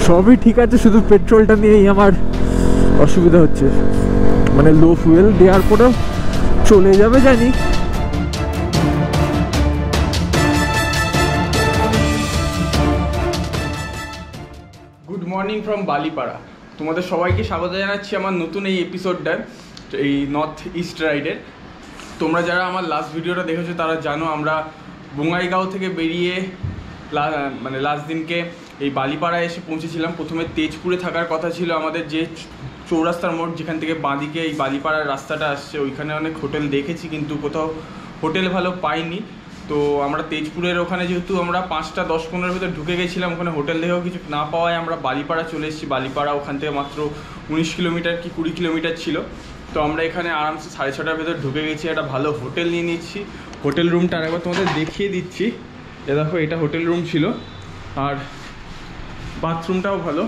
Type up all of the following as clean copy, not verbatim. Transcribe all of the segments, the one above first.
সবই ঠিক আছে, শুধু পেট্রোলটা নিয়েই আমার অসুবিধা হচ্ছে। মানে লো ফুয়েল দেওয়ার পরেও চলে যাবে জানি। Good morning from Balipara. তোমাদের সবাইকে স্বাগত জানাচ্ছি আমার নতুন এই এপিসোডটায়, এই নর্থ ইস্ট রাইডের। তোমরা যারা আমার লাস্ট ভিডিওটা দেখেছো তারা জানো আমরা বঙ্গাইগাঁও থেকে বেরিয়ে লাস্ট দিনকে এই বালিপাড়ায় এসে পৌঁছেছিলাম। প্রথমে তেজপুরে থাকার কথা ছিল আমাদের, যে চৌরাস্তার মোড় যেখান থেকে বাঁদিকে এই বালিপাড়ার রাস্তাটা আসছে, ওইখানে অনেক হোটেল দেখেছি কিন্তু কোথাও হোটেল ভালো পাইনি। তো আমরা তেজপুরের ওখানে যেহেতু আমরা 5টা 10-15 ভিতরে ঢুকে গেছিলাম, ওখানে হোটেল দেখেও কিছু না পাওয়ায় আমরা বালিপাড়া চলে এসেছি। বালিপাড়া ওখান থেকে মাত্র 19 কিলোমিটার কি 20 কিলোমিটার ছিল। তো আমরা এখানে আরামসে 6:30টার ভেতর ঢুকে গেছি, একটা ভালো হোটেল নিয়ে নিচ্ছি। হোটেল রুমটা আরেকবার তোমাদের দেখিয়ে দিচ্ছি। এ দেখো, এটা হোটেল রুম ছিল, আর বাথরুমটাও ভালো,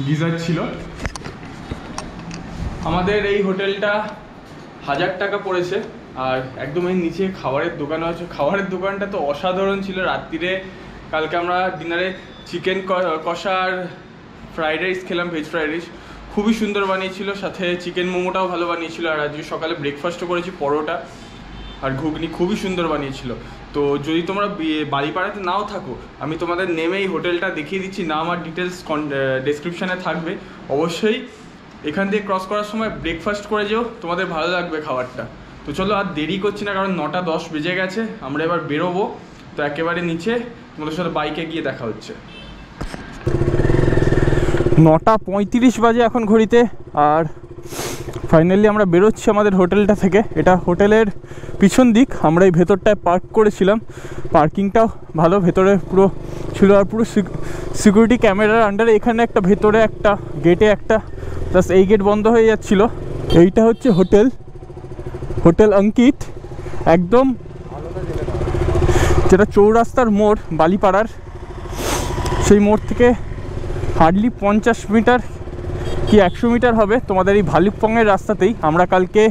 গিজার ছিল। আমাদের এই হোটেলটা 1000 টাকা পড়েছে। আর একদম এই নিচে খাবারের দোকান আছে, খাবারের দোকানটা তো অসাধারণ ছিল। রাত্রিরে কালকে আমরা ডিনারে চিকেন কষা আর ফ্রাইড রাইস খেলাম, ভেজ ফ্রাইড রাইস, খুবই সুন্দর বানিয়েছিল। সাথে চিকেন মোমোটাও ভালো বানিয়েছিল। আর আজকে সকালে ব্রেকফাস্টও করেছি, পরোটা আর ঘুগনি, খুবই সুন্দর বানিয়েছিল। তো যদি তোমরা বালিপাড়াতে নাও থাকো, আমি তোমাদের নেমেই হোটেলটা দেখিয়ে দিচ্ছি, নাম আর ডিটেলস ডেসক্রিপশানে থাকবে। অবশ্যই এখান দিয়ে ক্রস করার সময় ব্রেকফাস্ট করে যেও, তোমাদের ভালো লাগবে খাবারটা। তো চলো আর দেরি করছি না, কারণ 9টা 10 বেজে গেছে, আমরা এবার বেরোবো। তো একেবারে নিচে তোমাদের সাথে বাইকে গিয়ে দেখা হচ্ছে। 9টা 35 বাজে এখন ঘড়িতে। আর ফাইনালি আমরা বেরোচ্ছি আমাদের হোটেলটা থেকে। এটা হোটেলের পিছন দিক, আমরা এই ভেতরটায় পার্ক করেছিলাম। পার্কিংটাও ভালো, ভেতরে পুরো ছিল, আর পুরো সিকিউরিটি ক্যামেরার আন্ডারে। এখানে একটা ভেতরে একটা গেটে একটা, প্লাস এই গেট বন্ধ হয়ে যাচ্ছিল। এইটা হচ্ছে হোটেল অঙ্কিত, একদম যেটা চৌরাস্তার মোড় বালিপাড়ার, সেই মোড় থেকে হার্ডলি 50 মিটার কি 100 মিটার হবে তোমাদের এই ভালুকপংয়ের রাস্তাতেই। আমরা কালকে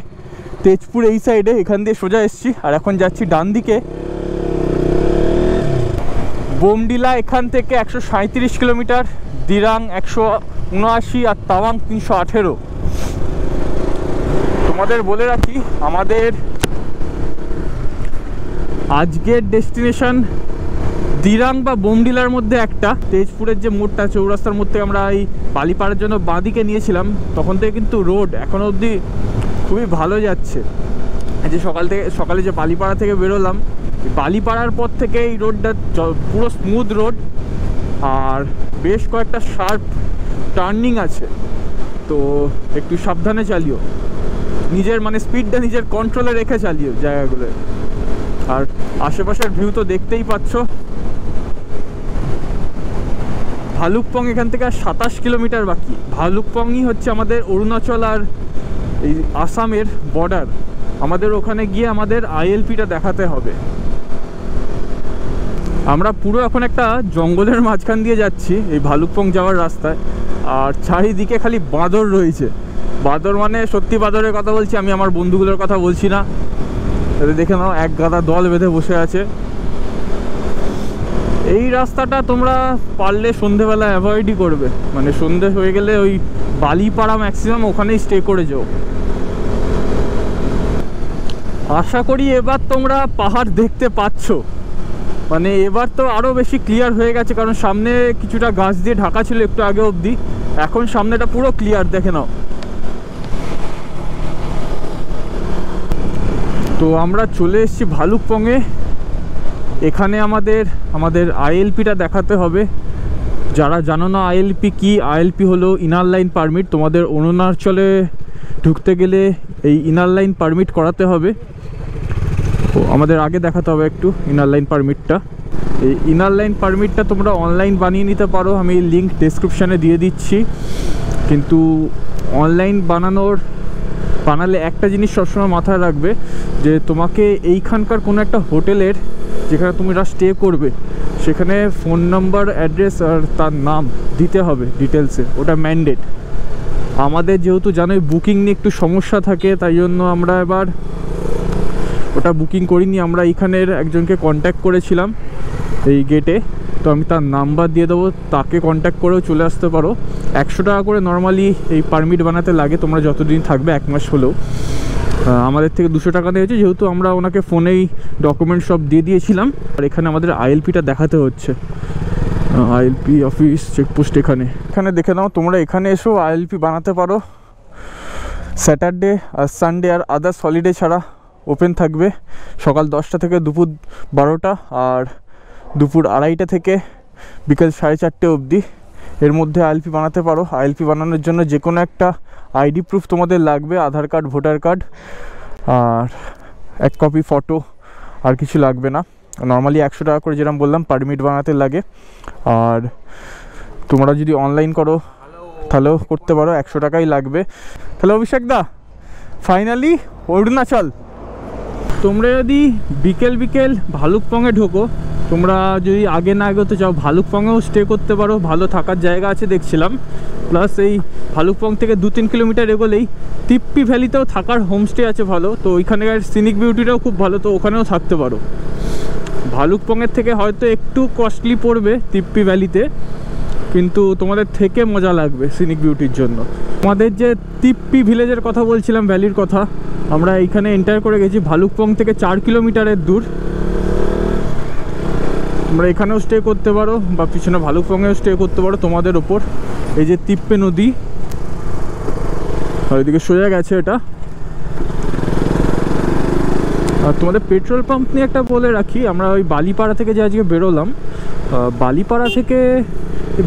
তেজপুর এই সাইডে এখান দিয়ে সোজা এসেছি, আর এখন যাচ্ছি ডান দিকে বোমডিলা। এখান থেকে 137 কিলোমিটার, দিরাং 179 আর তাওয়াং 318। তোমাদের বলে রাখি, আমাদের আজকের ডেস্টিনেশন দিরাং বা বোমডিলার মধ্যে একটা। তেজপুরের যে মোড়টা, চৌরাস্তার মোড় থেকে আমরা এই বালিপাড়ার জন্য বাঁদিকে নিয়েছিলাম, তখন থেকে কিন্তু রোড এখনও অবধি খুবই ভালো যাচ্ছে। যে সকালে যে বালিপাড়া থেকে বেরোলাম, বালিপাড়ার পর থেকে এই রোডটা পুরো স্মুথ রোড, আর বেশ কয়েকটা শার্প টার্নিং আছে। তো একটু সাবধানে চালিও, নিজের স্পিডটা নিজের কন্ট্রোলে রেখে চালিও জায়গাগুলো। আর আশেপাশের ভিউ তো দেখতেই পাচ্ছ। ভালুকপং এখান থেকে আর 27 কিলোমিটার বাকি। ভালুকপংই হচ্ছে আমাদের অরুণাচল আর এই আসামের বর্ডার। আমাদের ওখানে গিয়ে আমাদের আইএলপিটা দেখাতে হবে। আমরা পুরো এখন একটা জঙ্গলের মাঝখান দিয়ে যাচ্ছি এই ভালুকপং যাওয়ার রাস্তায়, আর চারিদিকে খালি বাঁদর রয়েছে। বাঁদর মানে সত্যি বাঁদরের কথা বলছি, আমি আমার বন্ধুগুলোর কথা বলছি না। দেখে নাও, এক গাদা দল বেঁধে বসে আছে। এই রাস্তাটা তোমরা পারলে সন্ধেবেলা অ্যাভয়েডই করবে, সন্ধে হয়ে গেলে ওই বালিপাড়া ম্যাক্সিমাম ওখানেই স্টে করে যাও। আশা করি এবার তোমরা পাহাড় দেখতে পাচ্ছ। এবার তো আরও বেশি ক্লিয়ার হয়ে গেছে, কারণ সামনে কিছুটা গাছ দিয়ে ঢাকা ছিল একটু আগে অবধি, এখন সামনেটা পুরো ক্লিয়ার, দেখে নাও। তো আমরা চলে এসেছি ভালুকপংয়ে। এখানে আমাদের আইএলপিটা দেখাতে হবে। যারা জানো না আইএলপি কি, আইএলপি হলো ইনার লাইন পারমিট। তোমাদের অরুণাচলে ঢুকতে গেলে এই ইনার লাইন পারমিট করাতে হবে। তো আমাদের আগে দেখাতে হবে একটু ইনার লাইন পারমিটটা। এই ইনার লাইন পারমিটটা তোমরা অনলাইন বানিয়ে নিতে পারো, আমি লিঙ্ক ডেসক্রিপশানে দিয়ে দিচ্ছি। কিন্তু অনলাইন বানালে একটা জিনিস সবসময় মাথায় রাখবে, যে তোমাকে এইখানকার কোনো একটা হোটেলের যেখানে তোমরা স্টে করবে, সেখানে ফোন নাম্বার, অ্যাড্রেস আর তার নাম দিতে হবে ডিটেলসে, ওটা ম্যান্ডেট। আমাদের যেহেতু জানোই বুকিং নিয়ে একটু সমস্যা থাকে, তাই জন্য আমরা এবার ওটা বুকিং করিনি, আমরা এইখানের একজনকে কন্ট্যাক্ট করেছিলাম এই গেটে, তো আমি তার নাম্বার দিয়ে দেবো, তাকে কন্ট্যাক্ট করেও চলে আসতে পারো। 100 টাকা করে নর্মালি এই পারমিট বানাতে লাগে, তোমরা যতদিন থাকবে, 1 মাস হলেও। আমাদের থেকে 200 টাকা নিয়েছে, যেহেতু আমরা ওনাকে ফোনেই ডকুমেন্ট সব দিয়ে দিয়েছিলাম। আর এখানে আমাদের আইএলপিটা দেখাতে হচ্ছে, আইএলপি অফিস চেকপোস্ট এখানে দেখে নাও তোমরা। এখানে এসেও আইএলপি বানাতে পারো। স্যাটারডে আর সানডে আর আদার্স হলিডে ছাড়া ওপেন থাকবে, সকাল 10টা থেকে দুপুর 12টা, আর দুপুর 2:30 থেকে বিকেল 4:30 অবধি। এর মধ্যে আইএলপি বানাতে পারো। আইএলপি বানানোর জন্য যে কোনো একটা আইডি প্রুফ তোমাদের লাগবে, আধার কার্ড, ভোটার কার্ড, আর 1 কপি ফটো, আর কিছু লাগবে না। নর্মালি 100 টাকা করে যেরকম বললাম পারমিট বানাতে লাগে। আর তোমরা যদি অনলাইন করো তাহলেও করতে পারো, 100 টাকাই লাগবে। তাহলে অভিষেক দা, ফাইনালি অরুণাচল। তোমরা যদি বিকেল ভালুকপংয়ে ঢোকো, তোমরা যদি আগে না এগোতে চাও, ভালুকপংয়েও স্টে করতে পারো, ভালো থাকার জায়গা আছে দেখছিলাম। প্লাস এই ভালুকপং থেকে 2-3 কিলোমিটার এগোলেই তিপ্পি ভ্যালিতেও থাকার হোমস্টে আছে ভালো, তো ওইখানকার সিনিক বিউটিটাও খুব ভালো, তো ওখানেও থাকতে পারো। ভালুকপংয়ের থেকে হয়তো একটু কস্টলি পড়বে তিপ্পি ভ্যালিতে, কিন্তু তোমাদের থেকে মজা লাগবে সিনিক বিউটির জন্য। আমাদের যে তিপ্পি ভিলেজের কথা বলছিলাম, ভ্যালির কথা, আমরা এইখানে এন্টার করে গেছি। ভালুকপং থেকে 4 কিলোমিটারের দূর। তোমরা এখানেও স্টে করতে পারো, বা পিছনে ভালুকপংয়েও স্টে করতে পারো, তোমাদের ওপর। এই যে তিপ্পে নদী, আর ওইদিকে সোজা গেছে এটা। আর তোমাদের পেট্রোল পাম্প নিয়ে একটা বলে রাখি, আমরা ওই বালিপাড়া থেকে যে আজকে বেরোলাম, বালিপাড়া থেকে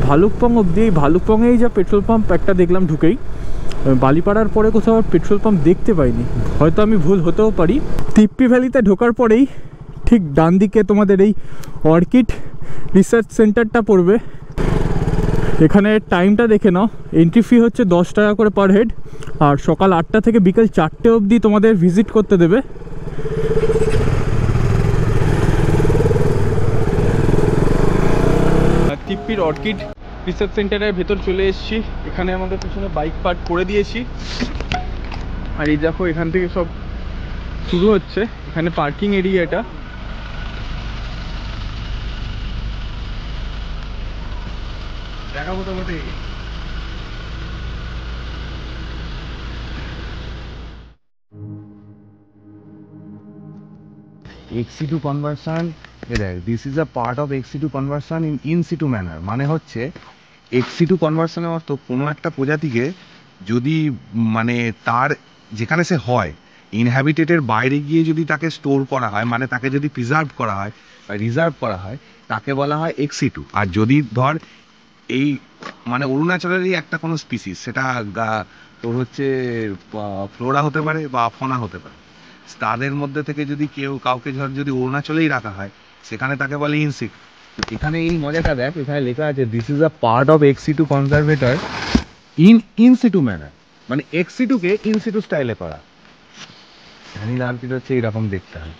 ভালুকপং অবধি, এই ভালুকপংয়েই যা পেট্রোল পাম্প একটা দেখলাম ঢুকেই, বালিপাড়ার পরে কোথাও পেট্রোল পাম্প দেখতে পাইনি, হয়তো আমি ভুল হতেও পারি। তিপ্পি ভ্যালিতে ঢোকার পরেই ঠিক ডান দিকে তোমাদের এই অর্কিড রিসার্চ সেন্টারটা পড়বে। এখানে টাইমটা দেখে নাও, এন্ট্রি ফি হচ্ছে 10 টাকা করে পার হেড, আর সকাল 8টা থেকে বিকেল 4টে অবধি তোমাদের ভিজিট করতে দেবে। তিপ্পির অর্কিড রিসার্চ সেন্টারের ভেতর চলে এসেছি। এখানে আমাদের পিছনে বাইক পার্ক করে দিয়েছি, আর এই দেখো এখান থেকে সব শুরু হচ্ছে। এখানে পার্কিং এরিয়াটা, দেখাবো তোমাকে। XC2 conversion, this is a part of XC2 conversion in situ manner, মানে হচ্ছে XC2 conversion এর অর্থ কোনো একটা প্রজাতিকে যদি মানে তার যেখানে সে হয় ইনহ্যাবিটেটের বাইরে গিয়ে যদি তাকে স্টোর করা হয়, মানে তাকে যদি প্রিজার্ভ করা হয় বা রিজার্ভ করা হয়, তাকে বলা হয় XC2। আর যদি ধর এই মানে অরুণাচলেরই একটা কোনো স্পিসিস, সেটা তোর হচ্ছে ফ্লোরা হতে পারে বা ফনা হতে পারে, তাদের মধ্যে থেকে যদি কাউকে যদি অরুণাচলেই রাখা হয়, সেখানে তাকে বলে ইনসিক। এখানে এই মজাটা দেখ, এখানে লেখা আছে this is a part of XC2 conservator in situ manner, মানে XC2 কে ইন সিটু স্টাইলে করা। ভ্যানিলা অর্কিড হচ্ছে এইরকম দেখতে হয়।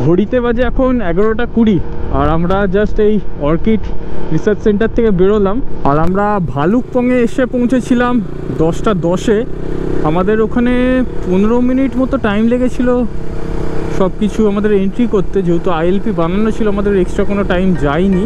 ঘড়িতে বাজে এখন 11টা 20, আর আমরা জাস্ট এই অর্কিড রিসার্চ সেন্টার থেকে বেরোলাম। আর আমরা ভালুকপংয়ে এসে পৌঁছেছিলাম 10টা 10-এ। আমাদের ওখানে 15 মিনিট মতো টাইম লেগেছিল সব কিছু আমাদের এন্ট্রি করতে, যেহেতু আইএলপি বানানো ছিল, আমাদের এক্সট্রা কোনো টাইম যায়নি।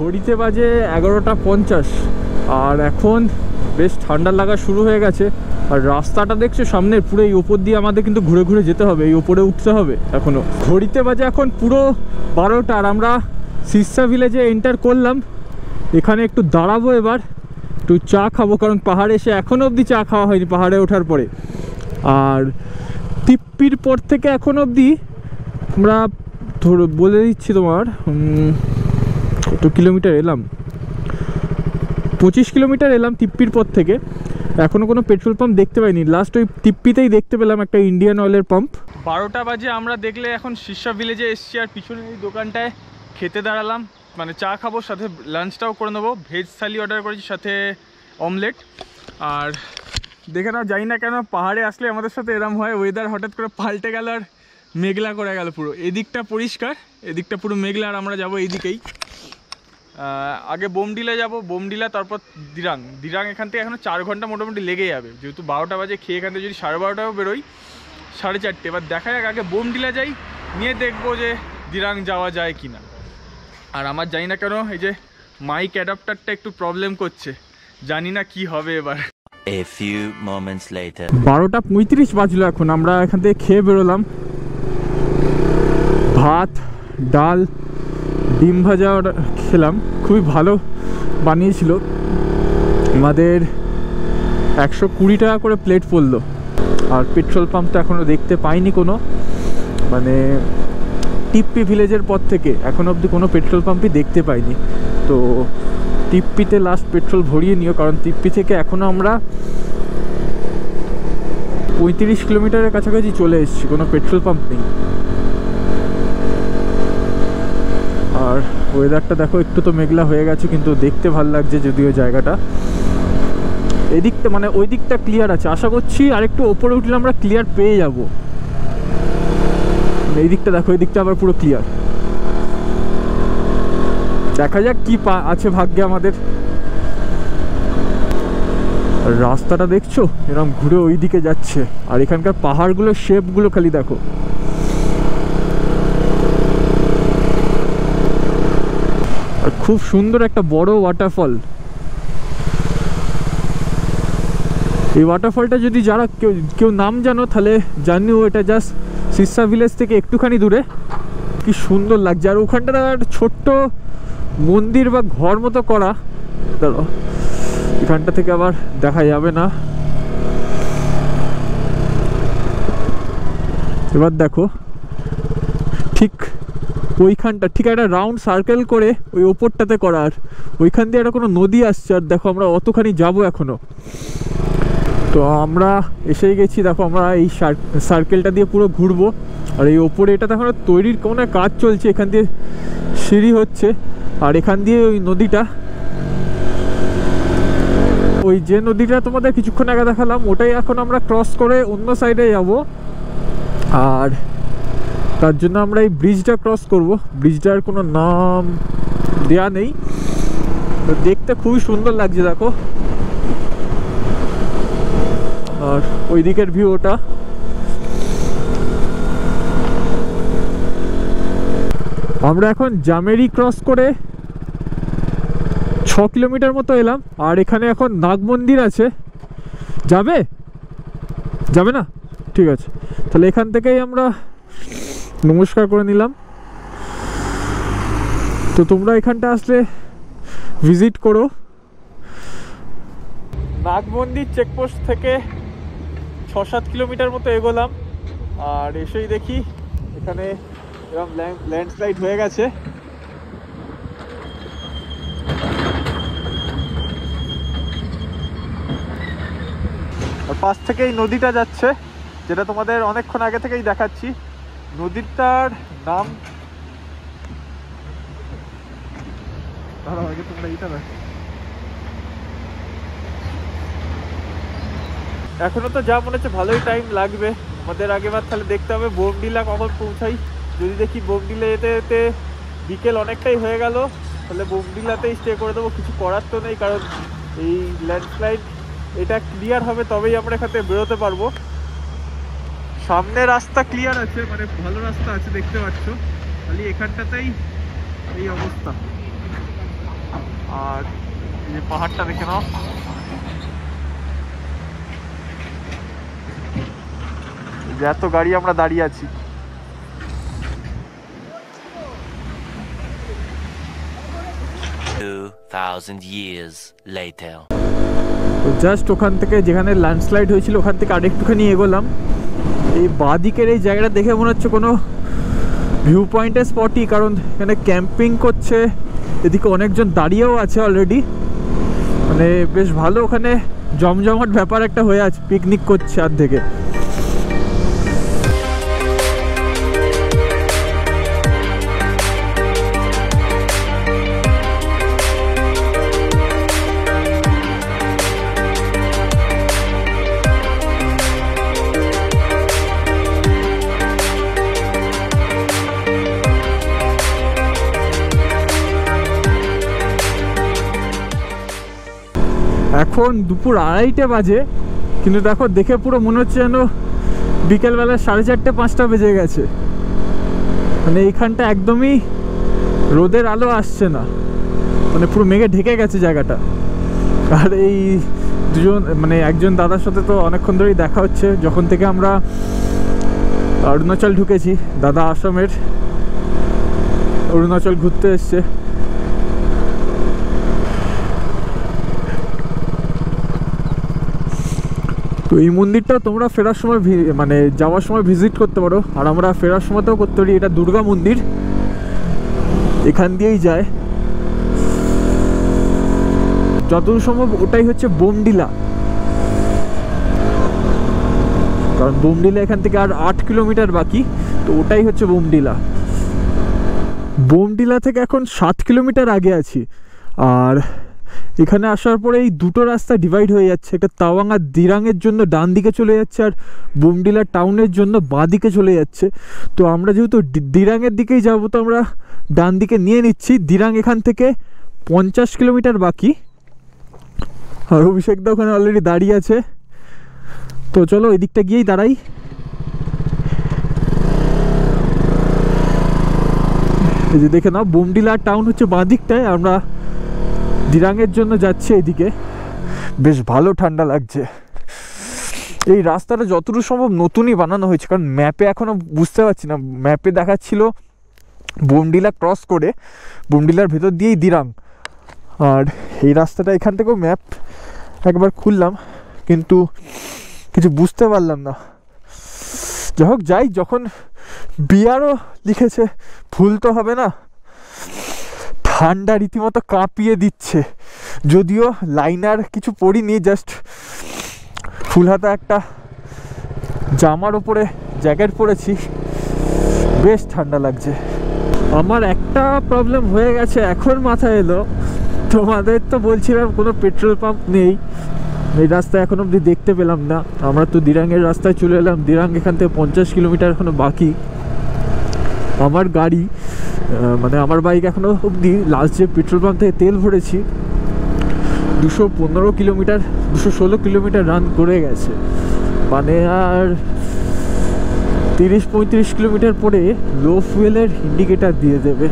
ঘড়িতে বাজে 11:50 আর এখন বেশ ঠান্ডা লাগা শুরু হয়ে গেছে। আর রাস্তাটা দেখছো সামনের পুরো এই ওপর দিয়ে আমাদের কিন্তু ঘুরে ঘুরে যেতে হবে, এই ওপরে উঠতে হবে। এখনও ঘড়িতে বাজে এখন পুরো 12টা আর আমরা সিরসা ভিলেজে এন্টার করলাম। এখানে একটু দাঁড়াবো, এবার একটু চা খাবো, কারণ পাহাড়ে এসে এখনও অবধি চা খাওয়া হয়নি পাহাড়ে ওঠার পরে। আর তিপ্পির পর থেকে এখন অবধি আমরা ধরো বলে দিচ্ছি তোমার কত কিলোমিটার এলাম, 25 কিলোমিটার এলাম তিপ্পির পর থেকে। এখনও কোনো পেট্রোল পাম্প দেখতে পাইনি, লাস্ট ওই তিপ্পিতেই দেখতে পেলাম একটা ইন্ডিয়ান অয়েলের পাম্প। 12টা বাজে আমরা দেখলে এখন সিরসা ভিলেজে এসছি আর পিছনে এই দোকানটায় খেতে দাঁড়ালাম, মানে চা খাবো, সাথে লাঞ্চটাও করে নেবো। ভেজ থালি অর্ডার করেছি, সাথে অমলেট। আর দেখে নাও, জানি না কেন পাহাড়ে আসলে আমাদের সাথে এরম হয়, ওয়েদার হঠাৎ করে পাল্টে গেল আর মেঘলা করে গেল পুরো। এদিকটা পরিষ্কার, এদিকটা পুরো মেঘলা, আর আমরা যাবো এইদিকেই। আগে বোমডিলা যাব, বোমডিলা তারপর দিরাং। দিরাং এখান থেকে এখনও 4 ঘন্টা মোটামুটি লেগে যাবে, যেহেতু 12টা বাজে খেয়ে এখান থেকে যদি 12:30টাও বেরোই 4:30। এবার দেখা যাক, আগে বোমডিলা যাই, নিয়ে দেখবো যে দিরাং যাওয়া যায় কি না। আর আমার জানি না কেন এই যে মাইক অ্যাডাপ্টারটা একটু প্রবলেম করছে, জানি না কি হবে এবার। A few moments later 12:35 বাজলো এখন, আমরা এখান থেকে খেয়ে বেরোলাম। ভাত, ডাল, ডিম ভাজা খেলাম, খুবই ভালো বানিয়েছিল। আমাদের 120 টাকা করে প্লেট পড়লো। আর পেট্রোল পাম্পটা এখনও দেখতে পাইনি কোনো, মানে টিপ্পি ভিলেজের পর থেকে এখন অবধি কোনো পেট্রোল পাম্পই দেখতে পাইনি। তো টিপ্পিতে লাস্ট পেট্রোল ভরিয়ে নিও, কারণ টিপ্পি থেকে এখনও আমরা 35 কিলোমিটারের কাছাকাছি চলে এসেছি, কোনো পেট্রোল পাম্প নেই। আর ওয়েদারটা দেখো, একটু তো মেঘলা হয়ে গেছে, কিন্তু দেখতে ভালো লাগছে যদিও জায়গাটা। এদিকটা মানে ওই দিকটা ক্লিয়ার আছে, আশা করছি আর একটু ওপরে উঠলে আমরা ক্লিয়ার পেয়ে যাব। এই দিকটা দেখো, এই দিকটা আবার পুরো ক্লিয়ার। দেখা যাক কি আছে ভাগ্যে আমাদের। রাস্তাটা দেখছো এরকম ঘুরে ওই দিকে যাচ্ছে, আর এখানকার পাহাড়গুলোর শেপগুলো খালি দেখো। আর খুব সুন্দর একটা বড় ওয়াটারফল। এই ওয়াটারফলটা যদি যারা কেউ নাম জানো তাহলে জানিও, এটা জাস্ট সিরসা ভিলেজ থেকে একটুখানি দূরে। কি সুন্দর লাগছে। আর ওখানটা একটা ছোট্ট মন্দির বা ঘর মতো করা, ধরো এখানটা থেকে আবার দেখা যাবে না। এবার দেখো ঠিক ওইখানটা, ঠিক একটা রাউন্ড সার্কেল করে ওই ওপরটাতে করা, আর ওইখান দিয়ে একটা কোনো নদী আসছে। আর দেখো আমরা অতখানি যাবো এখনো। তো আমরা এসেই গেছি, দেখো আমরা এই সার্কেলটা দিয়ে পুরো ঘুরবো। আর এই ওপরে এটা এখন তৈরির কোনো কাজ চলছে, এখান দিয়ে সিঁড়ি হচ্ছে। আর এখান দিয়ে ওই নদীটা, ওই যে নদীটা তোমাদের কিছুক্ষণ আগে দেখালাম, ওটাই এখন আমরা ক্রস করে অন্য সাইডে যাব। আর তার জন্য আমরা এই ব্রিজটা ক্রস করব। ব্রিজটার কোনো নাম দেয়া নেই, তো দেখতে খুবই সুন্দর লাগছে দেখো। আর ওই দিকের ভিউ ওটা। আমরা এখন জামেরি ক্রস করে 6 কিলোমিটার মতো এলাম। আর এখানে এখন নাগ মন্দির আছে, যাবে যাবে না? ঠিক আছে, তাহলে এখান থেকেই আমরা নমস্কার করে নিলাম। তো তোমরা এখানটা আসলে ভিজিট করো। নাগ মন্দির চেকপোস্ট থেকে 6-7 কিলোমিটার মতো এগোলাম, আর এসেই দেখি এখানে এরকম ল্যান্ডস্লাইড হয়ে গেছে। আর পাশ থেকে এই নদীটা যাচ্ছে, যেটা তোমাদের অনেকক্ষণ আগে থেকেই দেখাচ্ছি। নদীটার নাম আগে তোমরা এইটা দেখো। এখনো তো যা মনে হচ্ছে ভালোই টাইম লাগবে আমাদের। আগেবার তাহলে দেখতে হবে বোমডিলা কখন পৌঁছাই। যদি দেখি বোমডিলা যেতে যেতে বিকেল অনেকটাই হয়ে গেল, তাহলে বোমডিলাতেই স্টে করে দেবো। কিছু করার তো নেই, কারণ এই ল্যান্ডস্লাইড এটা ক্লিয়ার হবে তবেই আমরা এখান থেকে বেরোতে পারবো। সামনে রাস্তা ক্লিয়ার আছে, মানে ভালো রাস্তা আছে দেখতে পাচ্ছ, খালি এখানটাতেই এই অবস্থা। আর এই যে পাহাড়টা দেখে নাও, যে এত গাড়ি আমরা দাঁড়িয়ে আছি। 2000 years later. তো জাস্ট ওখান থেকে যেখানে ল্যান্ডস্লাইড হয়েছিল ওখান থেকে আরেকটুখানি এগোলাম। এই বাঁ দিকের এই জায়গাটা দেখে মনে হচ্ছে কোনো ভিউ পয়েন্টের স্পটই, কারণ এখানে ক্যাম্পিং করছে, এদিকে অনেকজন দাঁড়িয়েও আছে অলরেডি, মানে বেশ ভালো ওখানে জমজমাট ব্যাপার একটা হয়ে আছে, পিকনিক করছে আর থেকে। এখন দুপুর 2:30 বাজে, কিন্তু দেখো দেখে পুরো মনে হচ্ছে যেন বিকেলবেলা 4:30-5টা বেজে গেছে। মানে এইখানটা একদমই রোদের আলো আসছে না, মানে পুরো মেঘে ঢেকে গেছে জায়গাটা। আর এই দুজন মানে একজন দাদার সাথে তো অনেকক্ষণ ধরেই দেখা হচ্ছে, যখন থেকে আমরা অরুণাচল ঢুকেছি। দাদা আসামের, অরুণাচল ঘুরতে এসছে। তো এই মন্দিরটা তোমরা ফেরার সময় মানে যাওয়ার সময় ভিজিট করতে পারো, আর আমরা ফেরার সময়তেও করতে পারি। এটা দুর্গা মন্দির, এখান দিয়েই যায় যতদূর সম্ভব। ওটাই হচ্ছে বোমডিলা, কারণ বোমডিলা এখান থেকে আর 8 কিলোমিটার বাকি, তো ওটাই হচ্ছে বোমডিলা। বোমডিলা থেকে এখন 7 কিলোমিটার আগে আছি। আর এখানে আসার পরে এই দুটো রাস্তা ডিভাইড হয়ে যাচ্ছে, একটা তাওয়াং আর দিরাংয়ের জন্য ডান দিকে চলে যাচ্ছে, আর বোমডিলা টাউনের জন্য বাঁ দিকে চলে যাচ্ছে। তো আমরা যেহেতু দিরাংয়ের দিকেই যাবো, তো আমরা ডান দিকে নিয়ে নিচ্ছি। দিরাং এখান থেকে 50 কিলোমিটার বাকি। আর অভিষেকদা ওখানে অলরেডি দাঁড়িয়ে আছে, তো চলো ওই দিকটা গিয়েই দাঁড়াই। এই যে দেখে নাও, বোমডিলা টাউন হচ্ছে বাঁ দিকটায়, আমরা দিরাংয়ের জন্য যাচ্ছে এদিকে। বেশ ভালো ঠান্ডা লাগছে। এই রাস্তাটা যতটুকু সম্ভব নতুনই বানানো হয়েছে, কারণ ম্যাপে এখনও বুঝতে পারছি না। ম্যাপে দেখাচ্ছিল বোমডিলা ক্রস করে বোমডিলার ভেতর দিয়েই দিরাং, আর এই রাস্তাটা এখান থেকেও ম্যাপ একবার খুললাম, কিন্তু কিছু বুঝতে পারলাম না। যাই হোক, যাই, যখন বিয়ারও লিখেছে ভুল তো হবে না। ঠান্ডা রীতিমতো কাঁপিয়ে দিচ্ছে, যদিও লাইনার কিছু পরিনি, জাস্ট ফুল হাতা একটা জামার ওপরে জ্যাকেট পরেছি। বেশ ঠান্ডা লাগছে। আমার একটা প্রবলেম হয়ে গেছে, এখন মাথায় এলো। তোমাদের তো বলছিলাম কোনো পেট্রোল পাম্প নেই, এই রাস্তায় এখন অবধি দেখতে পেলাম না। আমরা তো দিরাংয়ের রাস্তায় চলে এলাম, দিরাং এখান থেকে 50 কিলোমিটার এখনো বাকি। আমার গাড়ি মানে আমার বাইক এখনো অবধি লাস্ট যে পেট্রোল পাম্প থেকে তেল ভরেছি 215 কিলোমিটার 216 কিলোমিটার রান করে গেছে। মানে আর 30-35 কিলোমিটার পরে লো ফুয়েলের ইন্ডিকেটার দিয়ে দেবে।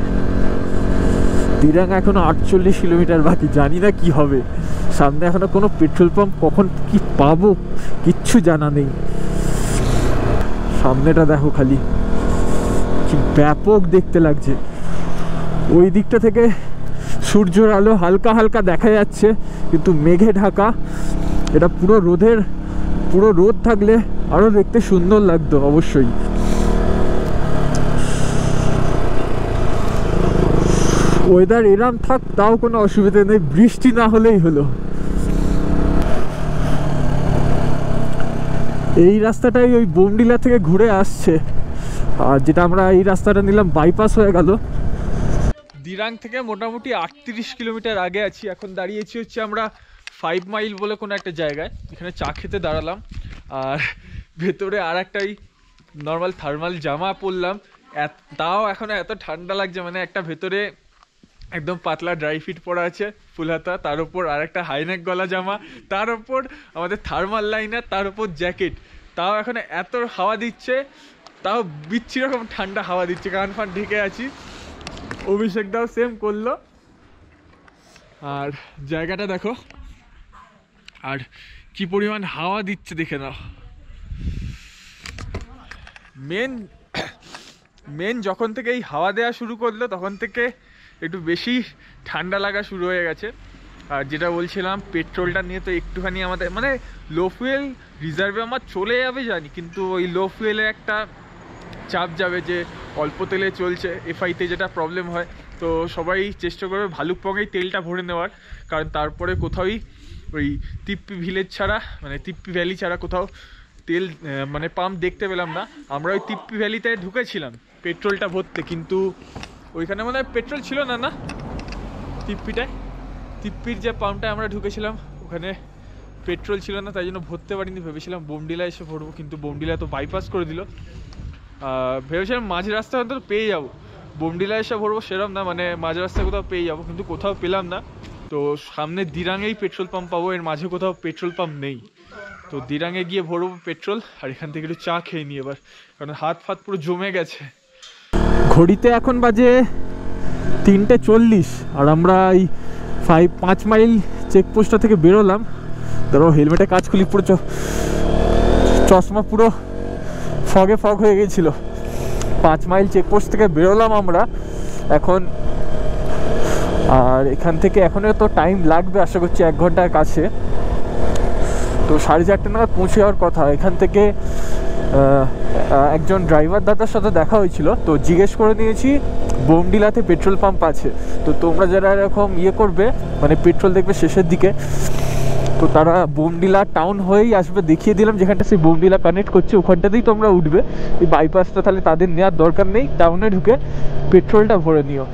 দিরাং এখনো 48 কিলোমিটার বাকি, জানি না কি হবে সামনে। এখনো কোনো পেট্রোল পাম্প কখন কি পাবো কিচ্ছু জানা নেই। সামনেটা দেখো খালি, কি ব্যাপক দেখতে লাগছে। ওই দিকটা থেকে সূর্যের আলো হালকা হালকা দেখা যাচ্ছে, কিন্তু মেঘে ঢাকা। এটা পুরো রোদ থাকলে আরো দেখতে সুন্দর লাগতো অবশ্যই। ওয়েদার এরম থাক তাও কোনো অসুবিধা নেই, বৃষ্টি না হলেই হলো। এই রাস্তাটাই ওই বোমডিলা থেকে ঘুরে আসছে, আর যেটা আমরা এই রাস্তাটা নিলাম বাইপাস হয়ে গেল। দিরাং থেকে মোটামুটি 38 কিলোমিটার আগে আছি। এখন দাঁড়িয়েছি হচ্ছে আমরা 5 মাইল বলে কোনো একটা জায়গায়, এখানে চা খেতে দাঁড়ালাম। আর ভেতরে আর একটাই নর্মাল থার্মাল জামা পরলাম, তাও এখন এত ঠান্ডা লাগছে। মানে একটা ভেতরে একদম পাতলা ড্রাই ফিট পরা আছে ফুল হাতা, তার উপর আর একটা হাইনেক গলা জামা, তার উপর আমাদের থার্মাল লাইনার, তার উপর জ্যাকেট। তাও এখন এত হাওয়া দিচ্ছে, তাও বিচ্ছিরি রকম ঠান্ডা হাওয়া দিচ্ছে, কান ফান ঢেকে আছি। অভিষেকদাও সেম করলো। আর জায়গাটা দেখো, আর কি পরিমাণ হাওয়া দিচ্ছে দেখে নাও। মেন যখন থেকে এই হাওয়া দেওয়া শুরু করলো তখন থেকে একটু বেশি ঠান্ডা লাগা শুরু হয়ে গেছে। আর যেটা বলছিলাম, পেট্রোলটা নিয়ে তো একটুখানি আমাদের মানে লো ফুয়েল রিজার্ভে আমার চলে যাবে জানি, কিন্তু ওই লো ফুয়েলে একটা চাপ যাবে যে অল্প তেলে চলছে, এফআইতে যেটা প্রবলেম হয়। তো সবাই চেষ্টা করবে ভালুকপংয়েই তেলটা ভরে নেওয়ার, কারণ তারপরে কোথাওই ওই তিপ্পি ভিলেজ ছাড়া মানে তিপ্পি ভ্যালি ছাড়া কোথাও তেল মানে পাম্প দেখতে পেলাম না। আমরা ওই তিপ্পি ভ্যালিতে ঢুকেছিলাম পেট্রোলটা ভরতে, কিন্তু ওইখানে মনে হয় পেট্রোল ছিল না, না তিপ্পির যে পাম্পটায় আমরা ঢুকেছিলাম ওখানে পেট্রোল ছিল না, তাই জন্য ভরতে পারিনি। ভেবেছিলাম বোমডিলা এসে ভরবো, কিন্তু বোমডিলা তো বাইপাস করে দিল। ভেবেছিলাম মাঝ রাস্তায় অন্তত পেয়ে যাবো, বোমডিলা এসে ভরবো সেরম না, মানে মাঝ রাস্তায় কোথাও পেয়ে যাবো, কিন্তু কোথাও পেলাম না। তো সামনে দিরাঙেই পেট্রোল পাম্প পাবো, এর মাঝে কোথাও পেট্রোল পাম্প নেই। তো দিরাঙে গিয়ে ভরবো পেট্রোল, আর এখান থেকে একটু চা খেয়ে নিই এবার, কারণ হাত ফাত পুরো জমে গেছে। ঘড়িতে এখন বাজে 3:40, আর আমরা এই 5 মাইল চেকপোস্টটা থেকে বেরোলাম। ধরো হেলমেটে কাজ খুলি, পুরো চশমা পুরো ফগ হয়ে গেছিল। 5 মাইল চেকপোস্ট থেকে বেরোলাম আমরা এখন, আর এখান থেকে এখনও তো টাইম লাগবে, আশা করছি 1 ঘন্টার কাছে। তো 4:30 নাগাদ পৌঁছে যাওয়ার কথা। এখান থেকে একজন ড্রাইভার দাদার সাথে দেখা হয়েছিল, তো জিজ্ঞেস করে নিয়েছি বোমডিলাতে পেট্রোল পাম্প আছে। তো তোমরা যারা এরকম করবে মানে পেট্রোল দেখবে শেষের দিকে, তো তারা বোমডিলা টাউন হয়েই আসবে। দেখিয়ে দিলাম যেখানটা সেই বোমডিলা কানেক্ট করছে, ওখানটাতেই তোমরা উঠবে। এই বাইপাসটা তাহলে তাদের নেওয়ার দরকার নেই, টাউনে ঢুকে পেট্রোলটা ভরে নিও।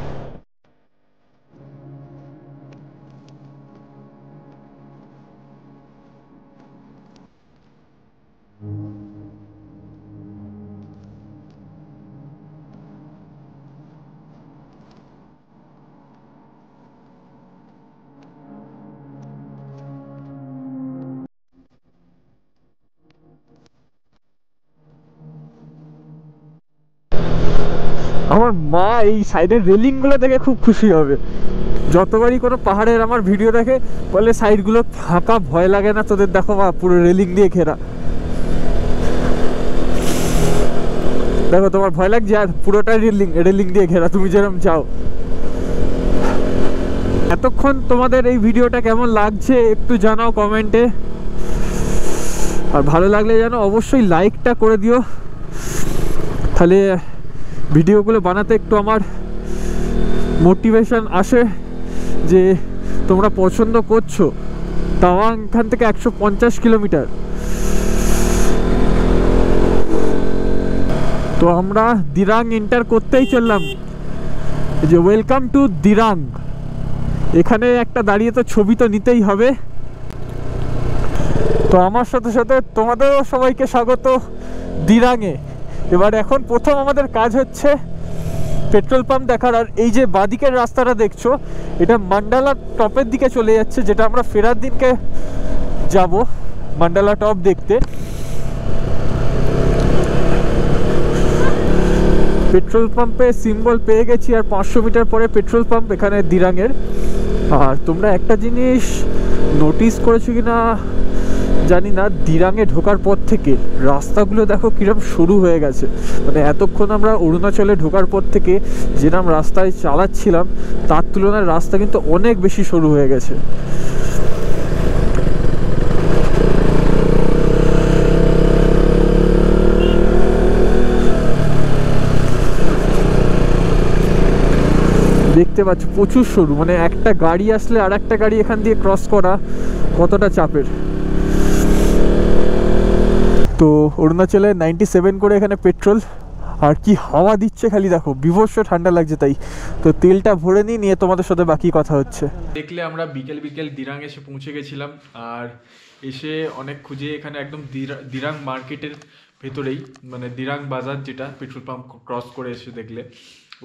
আমার মা এই সাইডের রেলিংগুলো দেখে খুব খুশি হবে। যতবারই কোনো পাহাড়ের আমার ভিডিও দেখে বলে সাইডগুলো ফাঁকা, ভয় লাগে না তোদের? দেখো মা, পুরো রেলিং দিয়ে ঘেরা। দেখো তোমার ভয় লাগছে? আর পুরোটাই রেলিং দিয়ে ঘেরা, তুমি যেরকম যাও। এতক্ষণ তোমাদের এই ভিডিওটা কেমন লাগছে একটু জানাও কমেন্টে, আর ভালো লাগলে জানো অবশ্যই লাইকটা করে দিও, তাহলে ভিডিওগুলো বানাতে একটু আমার মোটিভেশন আসে যে তোমরা পছন্দ করছো। তাওয়াং এখান থেকে 150 কিলোমিটার। তো আমরা দিরাং এন্টার করতেই চললাম, যে ওয়েলকাম টু দিরাং। এখানে একটা দাঁড়িয়ে তো ছবি তো নিতেই হবে। তো আমার সাথে সাথে তোমাদেরও সবাইকে স্বাগত দিরাঙে। এবার এখন প্রথম আমাদের কাজ হচ্ছে পেট্রোল পাম্প দেখার। আর এই যে বাঁদিকের রাস্তাটা দেখছো, এটা মান্ডালা টপের দিকে চলে যাচ্ছে, যেটা আমরা ফেরার দিনকে যাব মান্ডালা টপ দেখতে। পেট্রোল পাম্পে সিম্বল পেয়ে গেছি, আর 500 মিটার পরে পেট্রোল পাম্প এখানে দিরাঙের। আর তোমরা একটা জিনিস নোটিস করেছো কিনা জানি না, দিরাঙে ঢোকার পর থেকে রাস্তাগুলো দেখো কিরম শুরু হয়ে গেছে। মানে এতক্ষণ আমরা অরুণাচলে ঢোকার পর থেকে যেরকম রাস্তায় চালাচ্ছিলাম তার তুলনায় রাস্তা কিন্তু অনেক বেশি শুরু হয়ে গেছে। দেখতে পাচ্ছ প্রচুর সরু, মানে একটা গাড়ি আসলে আর একটা গাড়ি এখান দিয়ে ক্রস করা কতটা চাপের। তো অরুণাচলে 97 করে এখানে পেট্রোল, আর কি হাওয়া দিচ্ছে খালি দেখো, বিভৎস ঠান্ডা লাগছে। তাই তো তেলটা ভরে নিয়ে তোমাদের সাথে বাকি কথা হচ্ছে। দেখলে আমরা বিকেল দিরাং এসে পৌঁছে গেছিলাম, আর এসে অনেক খুঁজে এখানে একদম দিরাং মার্কেটের ভেতরেই, মানে দিরাং বাজার যেটা পেট্রোল পাম্প ক্রস করে এসে দেখলে,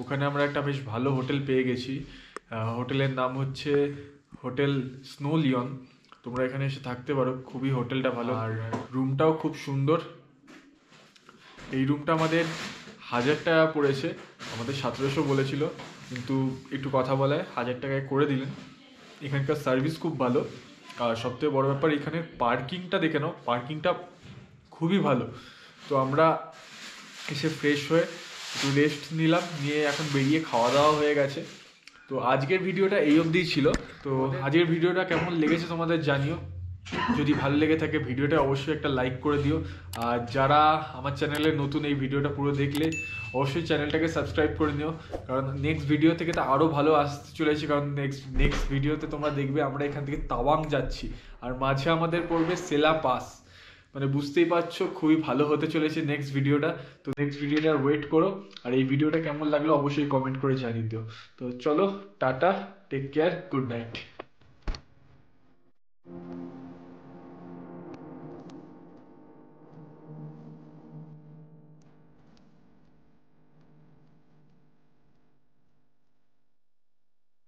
ওখানে আমরা একটা বেশ ভালো হোটেল পেয়ে গেছি। হোটেলের নাম হচ্ছে হোটেল স্নো লিওন। তোমরা এখানে এসে থাকতে পারো, খুবই হোটেলটা ভালো, আর রুমটাও খুব সুন্দর। এই রুমটা আমাদের 1000 টাকা পড়েছে, আমাদের 1700 বলেছিল, কিন্তু একটু কথা বলায় 1000 টাকায় করে দিলেন। এখানকার সার্ভিস খুব ভালো। আর সবথেকে বড় ব্যাপার এখানে পার্কিংটা দেখে নাও, পার্কিংটা খুবই ভালো। তো আমরা এসে ফ্রেশ হয়ে একটু রেস্ট নিলাম, নিয়ে এখন বেরিয়ে খাওয়া দাওয়া হয়ে গেছে। তো আজকের ভিডিওটা এই অবধিই ছিল। তো আজকের ভিডিওটা কেমন লেগেছে তোমাদের জানিও, যদি ভালো লেগে থাকে ভিডিওটা অবশ্যই একটা লাইক করে দিও। আর যারা আমার চ্যানেলে নতুন, এই ভিডিওটা পুরো দেখলে অবশ্যই চ্যানেলটাকে সাবস্ক্রাইব করে নিও, কারণ নেক্সট ভিডিও থেকে তো আরও ভালো আসতে চলেছে। কারণ নেক্সট ভিডিওতে তোমরা দেখবে আমরা এখান থেকে তাওয়াং যাচ্ছি, আর মাঝে আমাদের পড়বে সেলা পাস। মানে বুঝতেই পারছো খুবই ভালো হতে চলেছে নেক্সট ভিডিওটা। তো নেক্সট ভিডিওটা ওয়েট করো, আর এই ভিডিওটা কেমন লাগলো অবশ্যই কমেন্ট করে জানিয়ে দিও। তো চলো, tata, take care, good night.